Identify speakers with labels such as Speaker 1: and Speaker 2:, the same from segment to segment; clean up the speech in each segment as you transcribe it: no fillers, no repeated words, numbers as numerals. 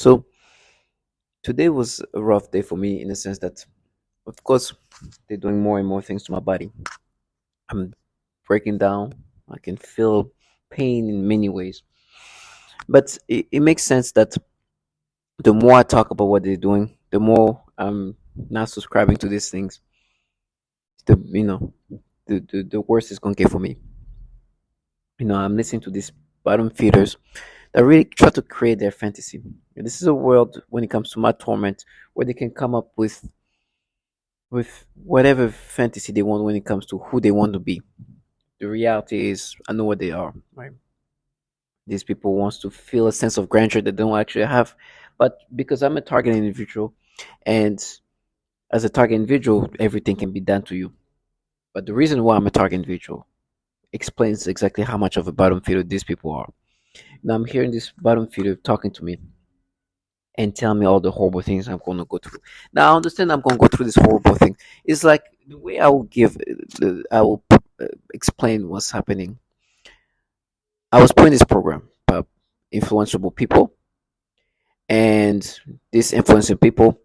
Speaker 1: So today was a rough day for me in the sense that, of course, they're doing more and more things to my body. I'm breaking down. I can feel pain in many ways. But it makes sense that the more I talk about what they're doing, the more I'm not subscribing to these things. The worse it's gonna get for me. I'm listening to these bottom feeders that really try to create their fantasy. This is a world when it comes to my torment where they can come up with whatever fantasy they want when it comes to who they want to be. The reality is, I know what they are. Right? These people wants to feel a sense of grandeur that they don't actually have, but because I'm a target individual, and as a target individual, everything can be done to you. But the reason why I'm a target individual explains exactly how much of a bottom feeder these people are. Now I'm hearing this bottom feeder talking to me and tell me all the horrible things I'm going to go through. Now I understand I'm going to go through this horrible thing. It's like the way I will explain what's happening. I was put in this program by influential people, and these influential people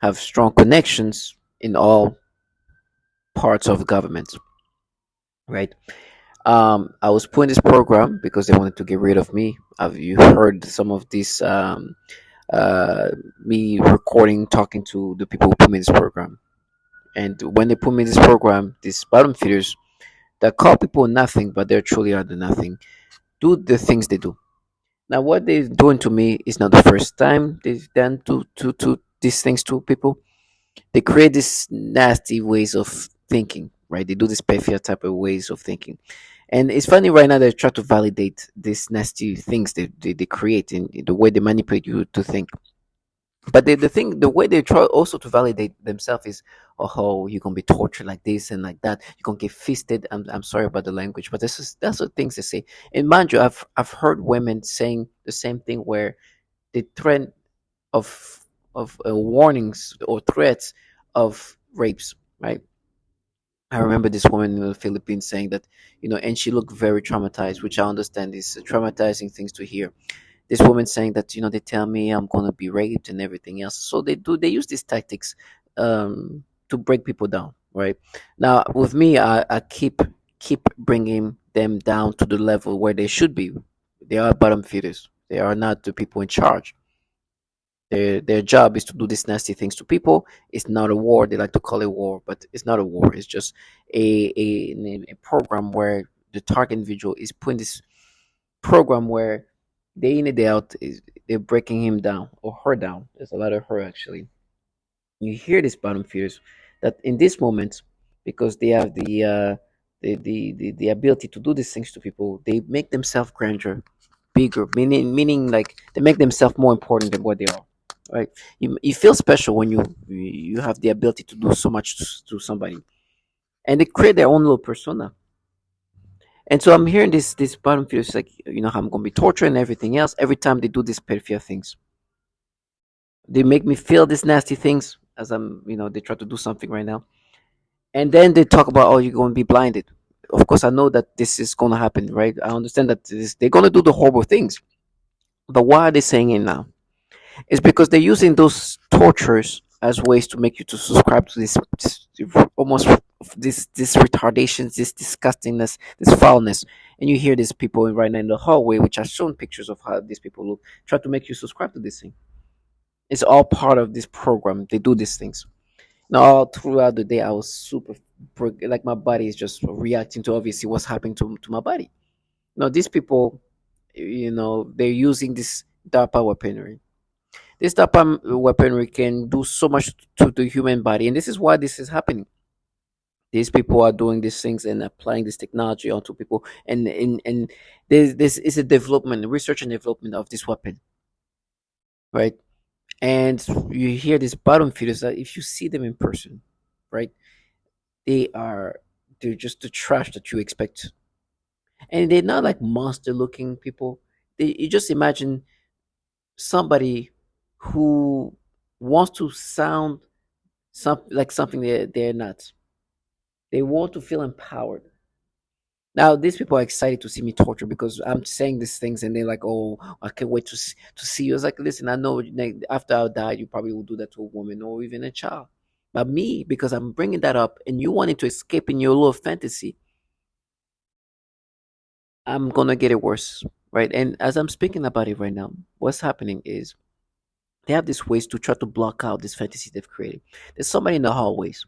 Speaker 1: have strong connections in all parts of government, right? I was put in this program because they wanted to get rid of me. Have you heard some of this? Uh, Me recording, talking to the people who put me in this program. And when they put me in this program, these bottom feeders that call people nothing, but they truly are the nothing, do the things they do. Now, what they're doing to me is not the first time they've done to these things to people. They create these nasty ways of thinking, right? They do this pedophile type of ways of thinking. And it's funny right now they try to validate these nasty things they create in the way they manipulate you to think. But the way they try also to validate themselves is, oh, you're gonna be tortured like this and like that. You're gonna get fisted. I'm sorry about the language, but that's the things they say. And mind you, I've heard women saying the same thing where the threat of warnings or threats of rapes, right? I remember this woman in the Philippines saying that, and she looked very traumatized, which I understand is traumatizing things to hear. This woman saying that, they tell me I'm gonna be raped and everything else. So they use these tactics to break people down, right? Now with me, I keep bringing them down to the level where they should be. They are bottom feeders. They are not the people in charge. Their job is to do these nasty things to people. It's not a war. They like to call it war, but it's not a war. It's just a program where the target individual is putting this program where day in and day out is they're breaking him down or her down. There's a lot of her actually. You hear these bottom feeders that in this moment, because they have the ability to do these things to people, they make themselves grander, bigger, meaning like they make themselves more important than what they are. Right? You feel special when you have the ability to do so much to somebody, and they create their own little persona. And so I'm hearing this bottom feeders like, I'm gonna be tortured and everything else every time they do these pedophilia things. They make me feel these nasty things as they try to do something right now. And then they talk about, oh, you're going to be blinded. Of course, I know that this is going to happen, right? I understand that they're going to do the horrible things. But why are they saying it now? It's because they're using those tortures as ways to make you to subscribe to this almost this retardations, this disgustingness, this foulness. And you hear these people right now in the hallway, which are shown pictures of how these people look, try to make you subscribe to this thing. It's all part of this program. They do these things. Now, all throughout the day, I was like my body is just reacting to obviously what's happening to my body. Now, these people, they're using this DARPA weaponry. This DARPA weaponry can do so much to the human body, and this is why this is happening. These people are doing these things and applying this technology onto people, and this is a development, research and development of this weapon, right? And you hear these bottom feeders that if you see them in person, right, they are they're just the trash that you expect, and they're not like monster looking people. You just imagine somebody who wants to sound something like something they're not. They want to feel empowered. Now these people are excited to see me torture because I'm saying these things, and they're like, "Oh, I can't wait to see you." It's like, listen, I know like, after I die, you probably will do that to a woman or even a child, but me, because I'm bringing that up, and you wanted to escape in your little fantasy, I'm gonna get it worse, right? And as I'm speaking about it right now, what's happening is they have these ways to try to block out this fantasy they've created. There's somebody in the hallways.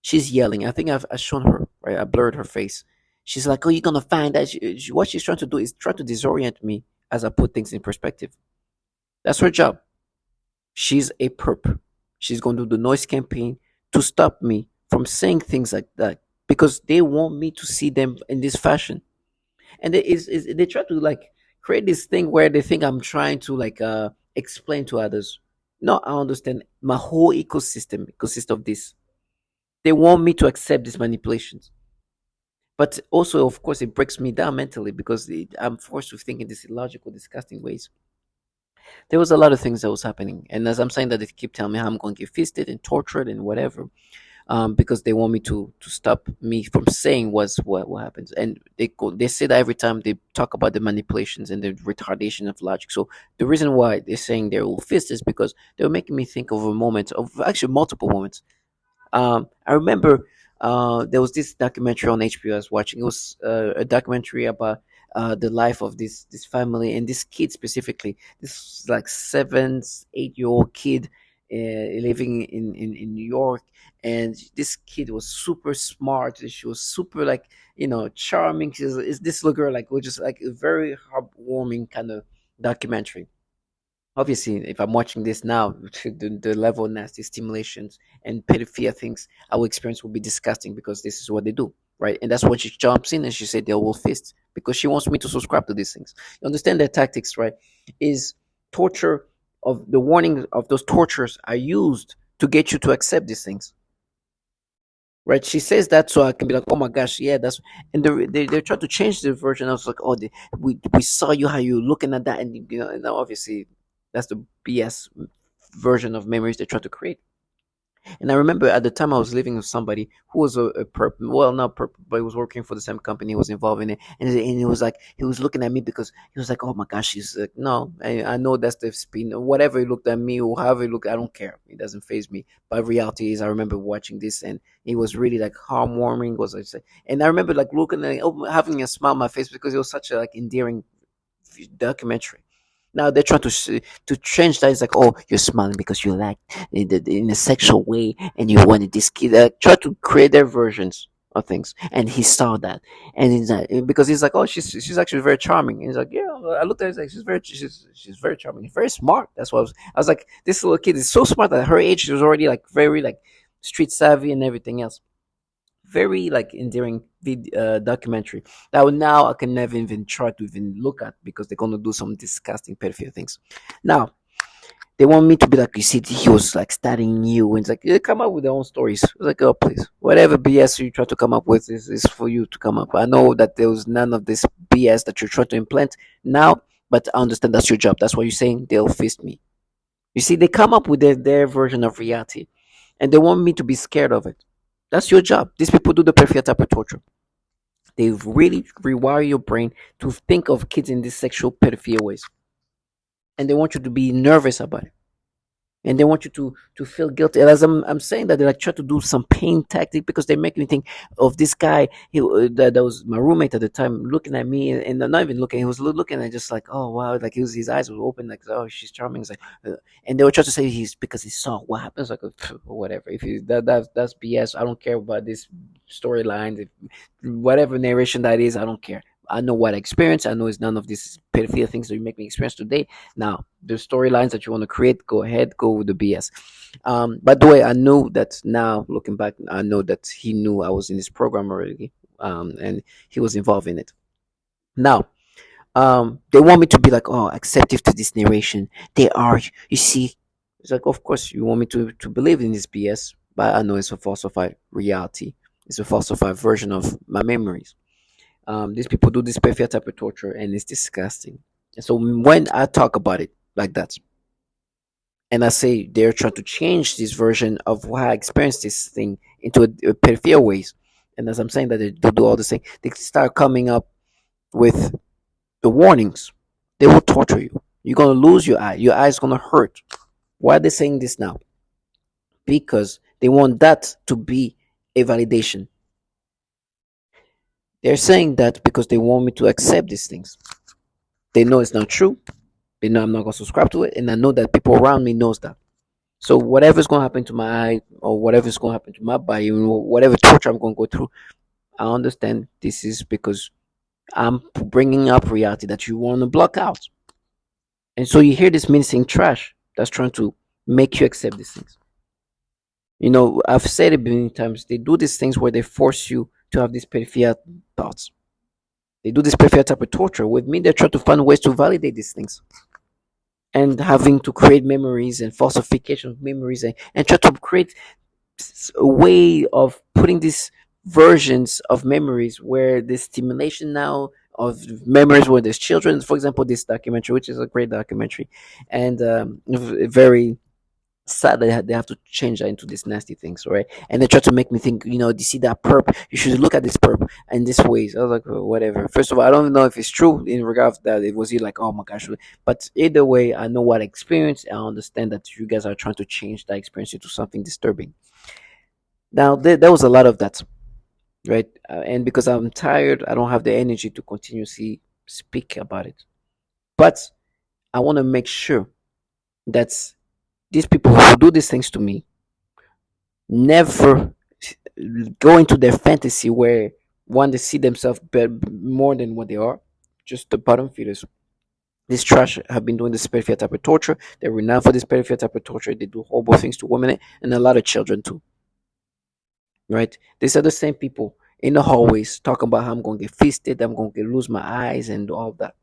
Speaker 1: She's yelling. I think I've shown her, right? I blurred her face. She's like, "Oh, you're gonna find that." What she's trying to do is try to disorient me as I put things in perspective. That's her job. She's a perp. She's going to do the noise campaign to stop me from saying things like that because they want me to see them in this fashion. And they try to like create this thing where they think I'm trying to like explain to others. No, I understand. My whole ecosystem consists of this. They want me to accept these manipulations. But also, of course, it breaks me down mentally because I'm forced to think in these illogical, disgusting ways. There was a lot of things that was happening, and as I'm saying that, they keep telling me how I'm going to get fisted and tortured and whatever, because they want me to stop me from saying what happens. And they say that every time they talk about the manipulations and the retardation of logic. So the reason why they're saying they're all fist is because they were making me think of a moment of actually multiple moments. I remember there was this documentary on HBO I was watching. It was a documentary about the life of this family and this kid specifically. This like 7, 8 year old kid living in New York, and this kid was super smart. She was super like charming. Is this little girl like was just like a very heartwarming kind of documentary. Obviously, if I'm watching this now, the level of nasty stimulations and pedophilia things I will experience will be disgusting because this is what they do, right? And that's when she jumps in and she said they will fist because she wants me to subscribe to these things. You understand their tactics, right? Is torture of the warning of those tortures are used to get you to accept these things, right? She says that so I can be like, oh my gosh, yeah, that's. And they try to change the version. I was like, oh, we saw you how you looking at that, and and obviously that's the BS version of memories they try to create. And I remember at the time I was living with somebody who was a perp, well, not perp, but he was working for the same company. He was involved in it, and he was like, he was looking at me because he was like, "Oh my gosh," he's like, "No, I know that's the spin. Whatever he looked at me or however he looked, I don't care. It doesn't phase me." But reality is, I remember watching this, and it was really like heartwarming. Was I say? And I remember like looking at, having a smile on my face because it was such a like endearing documentary. Now they're trying to change that. It's like, oh, you're smiling because you like in a sexual way, and you wanted this kid. Try to create their versions of things, and he saw that, and he's like, because he's like, oh, she's actually very charming. And he's like, yeah. I looked at her, he's like, she's very charming, very smart. That's what I was like, this little kid is so smart at her age. She was already like very like street savvy and everything else. Very like endearing documentary that now I can never even try to even look at because they're gonna do some disgusting pedophile things. Now they want me to be like, you see, he was like studying you, and it's like, come up with their own stories. It's like, oh please, whatever BS you try to come up with is for you to come up. I know that there was none of this BS that you're trying to implant now, but I understand that's your job. That's what you're saying. They'll fist me. You see, they come up with their version of reality, and they want me to be scared of it. That's your job. These people do the perfect type of torture. They really rewire your brain to think of kids in these sexual pedophilia ways, and they want you to be nervous about it, and they want you to feel guilty. And as I'm saying that, they like try to do some pain tactic because they make me think of this guy. That was my roommate at the time, looking at me, and not even looking. He was looking at just like, oh wow, like his eyes were open, like, oh, she's charming. It's like, and they were trying to say he's because he saw what happens, like, whatever. If you that's BS. I don't care about this storyline. Whatever narration that is, I don't care. I know what I experienced. I know it's none of these pedophilia things that you make me experience today. Now, the storylines that you want to create, go ahead, go with the BS. By the way, I know that now, looking back, I know that he knew I was in this program already, and he was involved in it. Now, they want me to be like, oh, acceptive to this narration. They are, you see, it's like, of course, you want me to believe in this BS, but I know it's a falsified reality. It's a falsified version of my memories. These people do this perfect type of torture, and it's disgusting. And so when I talk about it like that, and I say they're trying to change this version of how I experienced this thing into a pedophile ways, And as I'm saying that they do all this thing, they start coming up with the warnings. They will torture you. You're gonna lose your eye. Your eye is gonna hurt. Why are they saying this now? Because they want that to be a validation. They're saying that because they want me to accept these things. They know it's not true. They know I'm not gonna subscribe to it, and I know that people around me knows that. So whatever's gonna happen to my eye, or whatever's gonna happen to my body, whatever torture I'm gonna go through, I understand this is because I'm bringing up reality that you want to block out. And so you hear this mincing trash that's trying to make you accept these things. I've said it many times. They do these things where they force you to have these peripheral thoughts. They do this peripheral type of torture. With me, they try to find ways to validate these things. And having to create memories and falsification of memories, and try to create a way of putting these versions of memories where the stimulation now of memories where there's children, for example, this documentary, which is a great documentary, and very sad that they have to change that into these nasty things, right? And they try to make me think, you see that perp, you should look at this perp in this ways. I was like, "Oh, whatever." First of all, I don't know if it's true in regards that it was you like, oh my gosh, but either way, I know what I experienced. I understand that you guys are trying to change that experience into something disturbing. Now, there was a lot of that, right? And because I'm tired, I don't have the energy to continuously speak about it. But I want to make sure that these people who do these things to me never go into their fantasy where one they see themselves more than what they are, just the bottom feeders. This trash have been doing this peripheral type of torture. They're renowned for this peripheral type of torture. They do horrible things to women and a lot of children too, right? These are the same people in the hallways talking about how I'm going to get feasted, I'm going to lose my eyes and all that.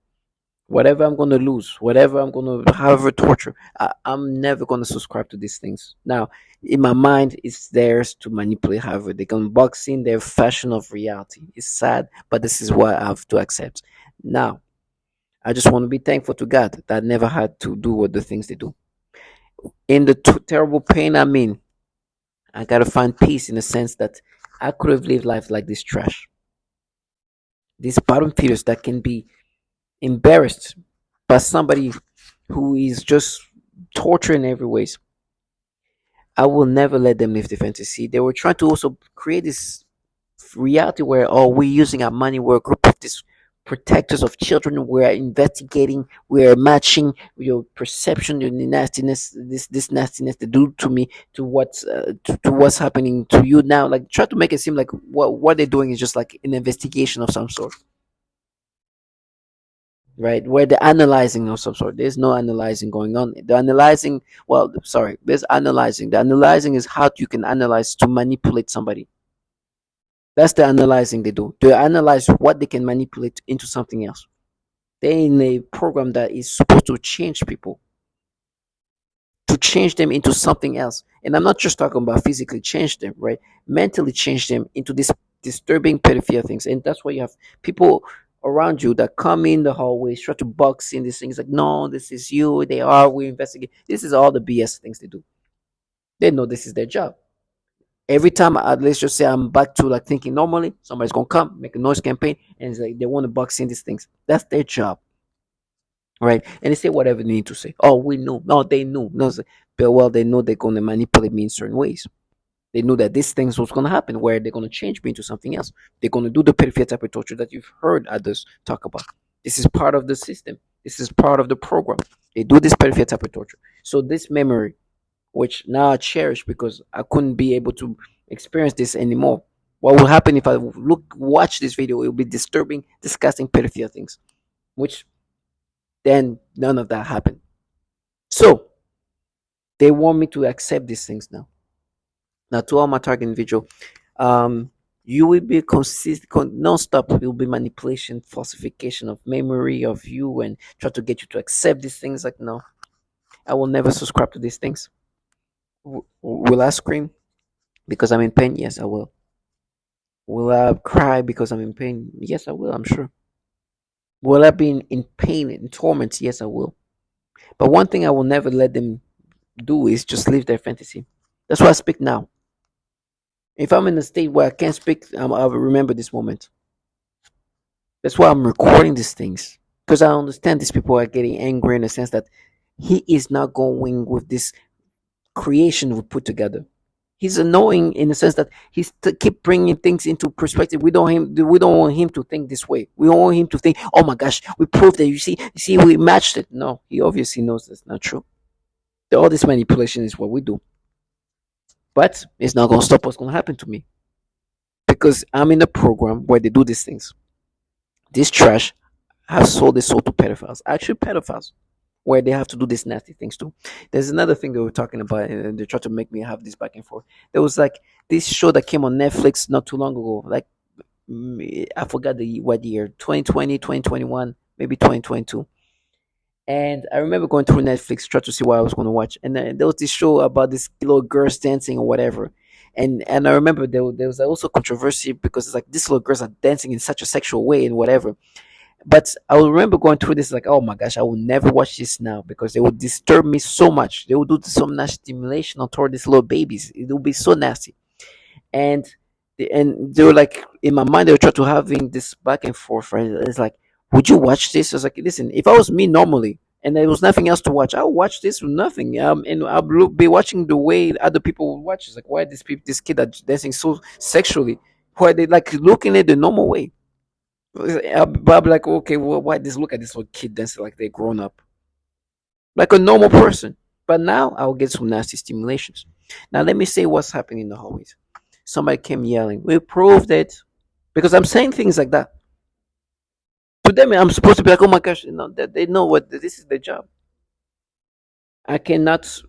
Speaker 1: Whatever I'm going to lose, whatever I'm going to, however, torture, I'm never going to subscribe to these things. Now, in my mind, it's theirs to manipulate, however, they can box in their fashion of reality. It's sad, but this is what I have to accept. Now, I just want to be thankful to God that I never had to do what the things they do. In the terrible pain I'm in, I got to find peace in the sense that I could have lived life like this trash. These bottom feeders that can be embarrassed by somebody who is just torturing every ways. I will never let them live the fantasy. They were trying to also create this reality where, oh, we're using our money, we're a group of these protectors of children, we're investigating, we're matching your perception, your nastiness, this nastiness they do to me, to what's happening to you now. Like, try to make it seem like what they're doing is just like an investigation of some sort, right? Where they're analyzing of some sort. There's no analyzing going on. The analyzing, well, sorry, there's analyzing. The analyzing is how you can analyze to manipulate somebody. That's the analyzing they do. They analyze what they can manipulate into something else. They're in a program that is supposed to change people, to change them into something else. And I'm not just talking about physically change them, right? Mentally change them into this disturbing peripheral things. And that's why you have people around you that come in the hallways, try to box in these things like, no, this is you, they are, we investigate. This is all the BS things they do. They know this is their job. Every time, let's just say I'm back to like thinking normally, somebody's gonna come, make a noise campaign, and it's like they want to box in these things. That's their job, right? And they say whatever they need to say. Oh, we knew. No, they knew. No, but well, they know they're gonna manipulate me in certain ways. They knew that these things was gonna happen, where they're gonna change me into something else. They're gonna do the peripheral type of torture that you've heard others talk about. This is part of the system. This is part of the program. They do this peripheral type of torture. So this memory, which now I cherish because I couldn't be able to experience this anymore. What will happen if I watch this video? It will be disturbing, disgusting, peripheral things, which then none of that happened. So they want me to accept these things now. Now, to all my target individual, you will be consistent, non-stop. It will be manipulation, falsification of memory of you, and try to get you to accept these things. Like, no, I will never subscribe to these things. Will I scream because I'm in pain? Yes, I will. Will I cry because I'm in pain? Yes, I will, I'm sure. Will I be in pain and torment? Yes, I will. But one thing I will never let them do is just live their fantasy. That's why I speak now. If I'm in a state where I can't speak, I'll remember this moment. That's why I'm recording these things, because I understand these people are getting angry in the sense that he is not going with this creation we put together. He's annoying in the sense that keep bringing things into perspective. We don't want him to think this way. We don't want him to think, oh my gosh, we proved that. You see, we matched it. No, he obviously knows that's not true. All this manipulation is what we do, but it's not gonna stop what's gonna happen to me because I'm in a program where they do these things. This trash have sold their soul to pedophiles, actually pedophiles, where they have to do these nasty things too. There's another thing they were talking about, and they tried to make me have this back and forth. There was like this show that came on Netflix not too long ago. Like I forgot the what year, 2020, 2021, maybe 2022. And I remember going through Netflix, trying to see what I was going to watch. And then there was this show about this little girls dancing or whatever. And I remember there was also controversy because it's like these little girls are dancing in such a sexual way and whatever. But I will remember going through this like, oh my gosh, I will never watch this now because they would disturb me so much. They would do some nasty stimulation on toward these little babies. It would be so nasty. And and they were like in my mind they were trying to having this back and forth. Right? It's like, would you watch this? I was like, listen, if I was me normally and there was nothing else to watch, I'll watch this with nothing. And be watching the way other people would watch. It's like, why this kid are dancing so sexually? Why they like looking at the normal way? I'll be like, okay, well, why this? Look at this little kid dancing like they're grown up, like a normal person. But now I'll get some nasty stimulations. Now let me say what's happening in the hallways. Somebody came yelling, "We proved it," because I'm saying things like that. To them, I'm supposed to be like, "Oh my gosh," that they know what this is their job. I cannot.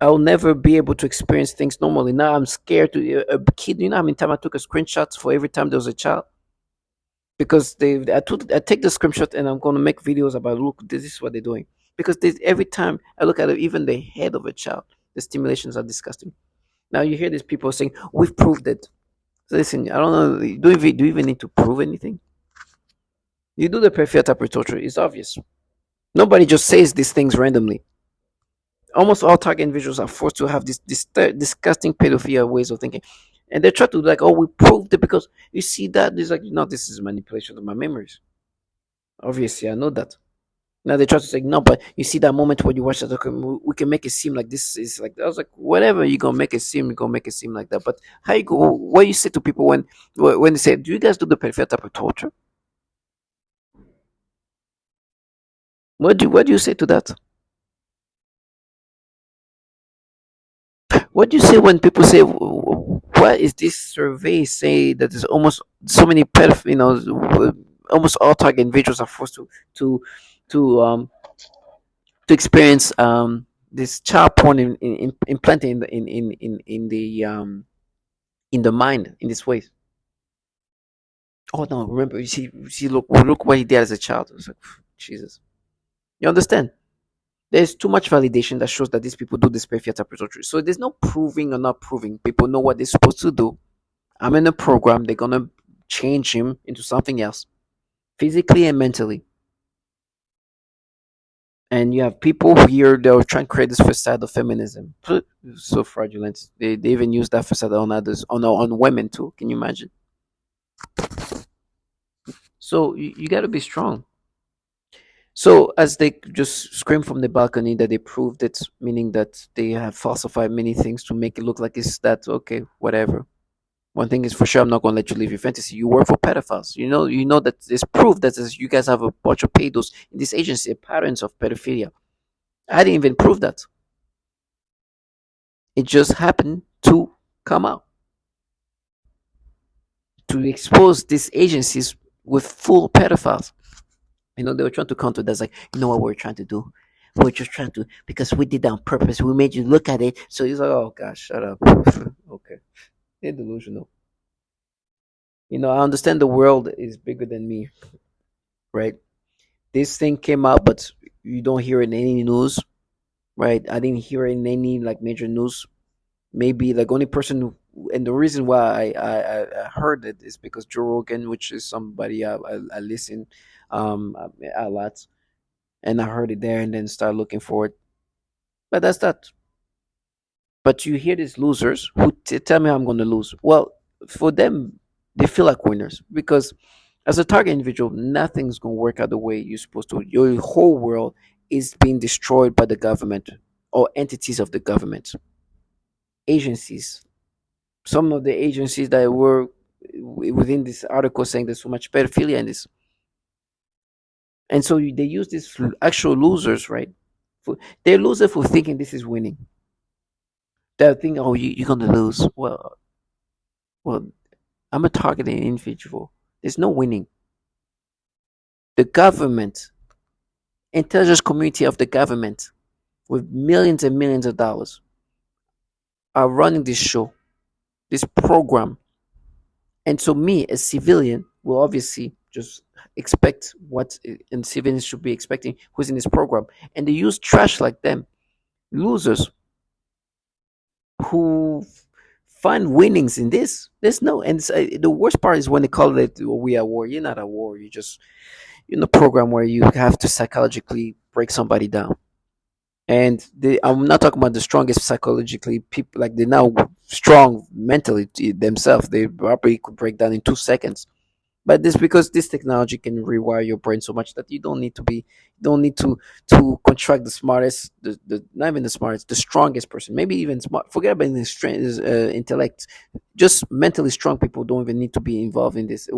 Speaker 1: I'll never be able to experience things normally. Now I'm scared to a kid. You know how many time I took a screenshot for every time there was a child because I take the screenshot and I'm going to make videos about look this is what they're doing because every time I look at it, even the head of a child, the stimulations are disgusting. Now you hear these people saying we've proved it. So listen, I don't know. Do you even need to prove anything? You do the perfect type torture. It's obvious. Nobody just says these things randomly. Almost all target individuals are forced to have this disgusting pedophilia ways of thinking, and they try to like, oh, we proved it because you see that. It's like, no, this is manipulation of my memories. Obviously, I know that. Now they try to say no, but you see that moment when you watch that, okay, we can make it seem like this is like. I was like, whatever you gonna make it seem, you gonna make it seem like that. But how you go? What you say to people when they say, do you guys do the perfect type of torture? What do you say to that? What do you say when people say, "What is this survey say that is almost so many almost all target individuals are forced to to um to experience this child porn implanted in the mind in this way." Oh no! Remember, you see, look what he did as a child. It's like, Jesus, you understand? There's too much validation that shows that these people do this perfect preparatory. So there's no proving or not proving. People know what they're supposed to do. I'm in a program. They're gonna change him into something else, physically and mentally. And you have people here that are trying to create this facade of feminism. So fraudulent. They even use that facade on others, on women too. Can you imagine? So you got to be strong. So as they just scream from the balcony that they proved it, meaning that they have falsified many things to make it look like it's that okay, whatever. One thing is for sure, I'm not gonna let you live your fantasy. You work for pedophiles. You know that there's proof that you guys have a bunch of pedos in this agency, patterns of pedophilia. I didn't even prove that. It just happened to come out to expose these agencies with full pedophiles. They were trying to counter that's like, you know what we're trying to do? We're just trying to because we did that on purpose. We made you look at it. So he's like, oh gosh, shut up. Okay. They're delusional. I understand the world is bigger than me, right? This thing came out, but you don't hear it in any news, right? I didn't hear it in any like major news. Maybe like only person and the reason why I heard it is because Joe Rogan, which is somebody I listen a lot, and I heard it there and then started looking for it. But that's that. But you hear these losers who tell me I'm going to lose. Well, for them, they feel like winners because as a target individual, nothing's going to work out the way you're supposed to. Your whole world is being destroyed by the government or entities of the government, agencies. Some of the agencies that were within this article saying there's so much pedophilia in this. And so they use these actual losers, right? They're losers for thinking this is winning. They're thinking, oh, you're going to lose. Well, I'm a targeted individual. There's no winning. The government, intelligence community of the government, with millions and millions of dollars, are running this show, this program. And so, me, a civilian, will obviously just expect what and civilians should be expecting who's in this program. And they use trash like them, losers who find winnings in this. There's no, and the worst part is when they call it, "Oh, we are at war." You're not at war. You just in a program where you have to psychologically break somebody down. And I'm not talking about the strongest psychologically people, like they're now strong mentally themselves. They probably could break down in 2 seconds. But this because this technology can rewire your brain so much that you don't need to contract the smartest, the not even the smartest, the strongest person, maybe even smart. Forget about the strength, intellect. Just mentally strong people don't even need to be involved in this.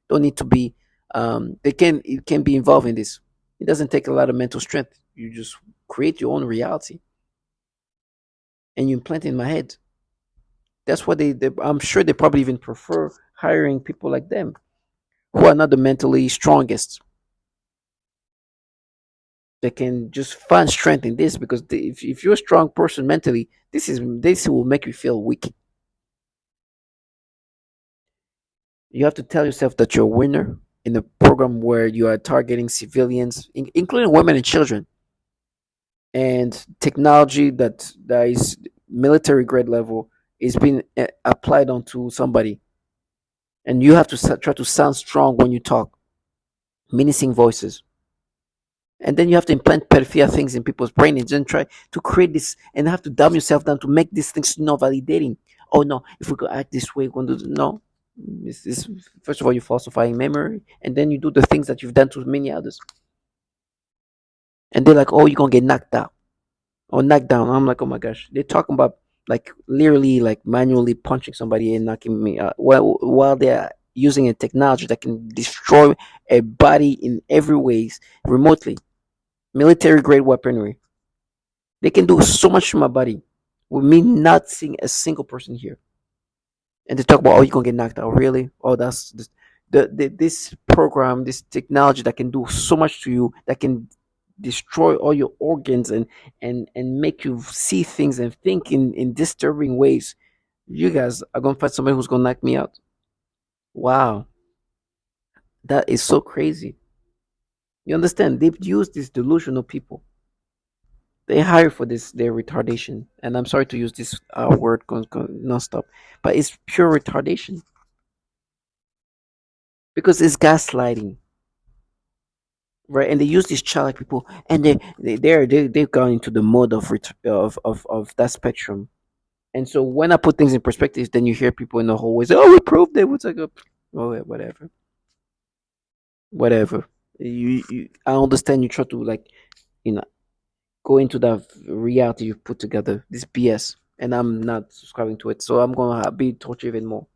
Speaker 1: Don't need to be. They can you can be involved in this. It doesn't take a lot of mental strength. You just create your own reality and you implant it in my head. That's what I'm sure they probably even prefer hiring people like them who are not the mentally strongest. They can just find strength in this because if you're a strong person mentally, this will make you feel weak. You have to tell yourself that you're a winner in a program where you are targeting civilians, including women and children, and technology that is military grade level is being applied onto somebody, and you have to try to sound strong when you talk, menacing voices. And then you have to implant pedophilia things in people's brain and then try to create this and have to dumb yourself down to make these things not validating. Oh no, if we could act this way, we're going to do no. This first of all, you're falsifying memory, and then you do the things that you've done to many others. And they're like, oh, you're gonna get knocked out or knocked down. I'm like, oh my gosh, they're talking about like literally like manually punching somebody and knocking me out while they're using a technology that can destroy a body in every ways remotely, military grade weaponry. They can do so much to my body with me not seeing a single person here. And they talk about, oh, you're gonna get knocked out. Really? Oh, that's this program, this technology that can do so much to you, that can destroy all your organs and make you see things and think in disturbing ways. You guys are gonna find somebody who's gonna knock me out. Wow, that is so crazy. You understand? They've used these delusional people. They hire for this their retardation, and I'm sorry to use this word nonstop, but it's pure retardation because it's gaslighting, right? And they use these childlike people, and they've gone into the mode of of that spectrum. And so when I put things in perspective, then you hear people in the hallways, say, "Oh, we proved it." What's like, oh, yeah, whatever, whatever. I understand you try to like, you know, go into that reality you've put together, this BS, and I'm not subscribing to it. So I'm gonna be tortured even more.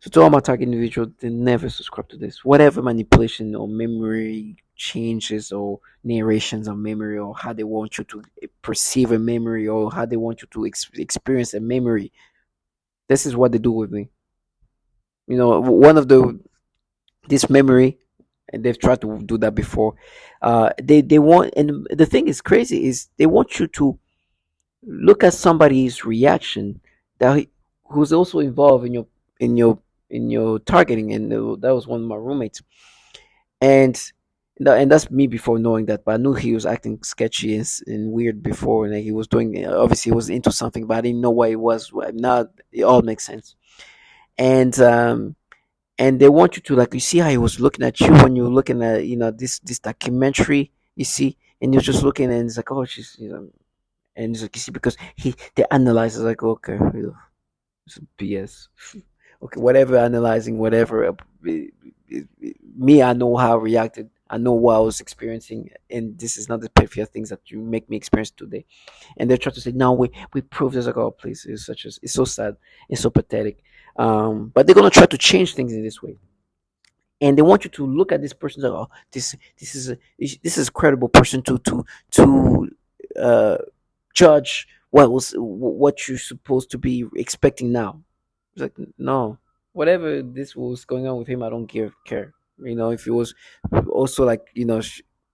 Speaker 1: So to all my target individuals, they never subscribe to this. Whatever manipulation or memory changes or narrations of memory or how they want you to perceive a memory or how they want you to experience a memory. This is what they do with me. You know, one of the this memory, and they've tried to do that before. They want, and the thing is crazy is they want you to look at somebody's reaction who's also involved in your in your targeting, and that was one of my roommates, and and that's me before knowing that, but I knew he was acting sketchy and weird before, and he was doing obviously he was into something, but I didn't know what it was. Now it all makes sense, and and they want you to like you see how he was looking at you when you're looking at this documentary, you see, and you're just looking and it's like, oh, she's And it's like, you see, because they analyze it's like, okay, it's BS. Okay, whatever, analyzing whatever. Me, I know how I reacted. I know what I was experiencing, and this is not the perfect things that you make me experience today. And they try to say, "No, we proved this." Like, oh, please, it's such as it's so sad, it's so pathetic. But they're gonna try to change things in this way, and they want you to look at this person like, oh, this is a credible person to uh judge what you're supposed to be expecting now. It's like, no, whatever this was going on with him, I don't care. If he was also like,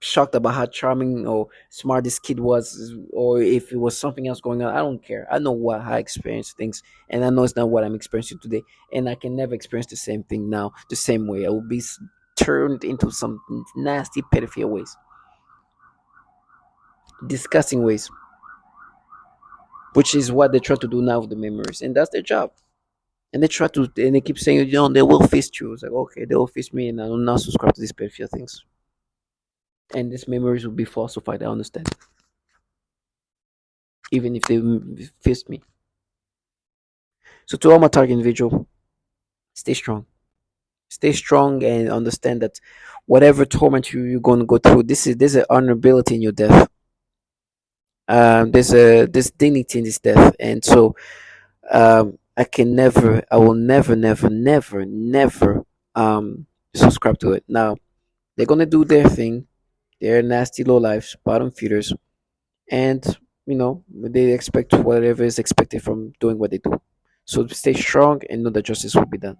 Speaker 1: shocked about how charming or smart this kid was, or if it was something else going on, I don't care. I know what I experienced things, and I know it's not what I'm experiencing today, and I can never experience the same thing now the same way. I will be turned into some nasty pedophile ways, disgusting ways, which is what they try to do now with the memories, and that's their job. And they try to, and they keep saying, they will fist you. It's like, okay, they will fist me, and I will not subscribe to these pedophile things. And these memories will be falsified. I understand, even if they fist me. So to all my target individual, stay strong. Stay strong and understand that whatever torment you're going to go through, there's an honorability in your death. There's dignity in this death, and so I will never subscribe to it. Now they're gonna do their thing. They're nasty low lives, bottom feeders, and they expect whatever is expected from doing what they do. So stay strong and know that justice will be done.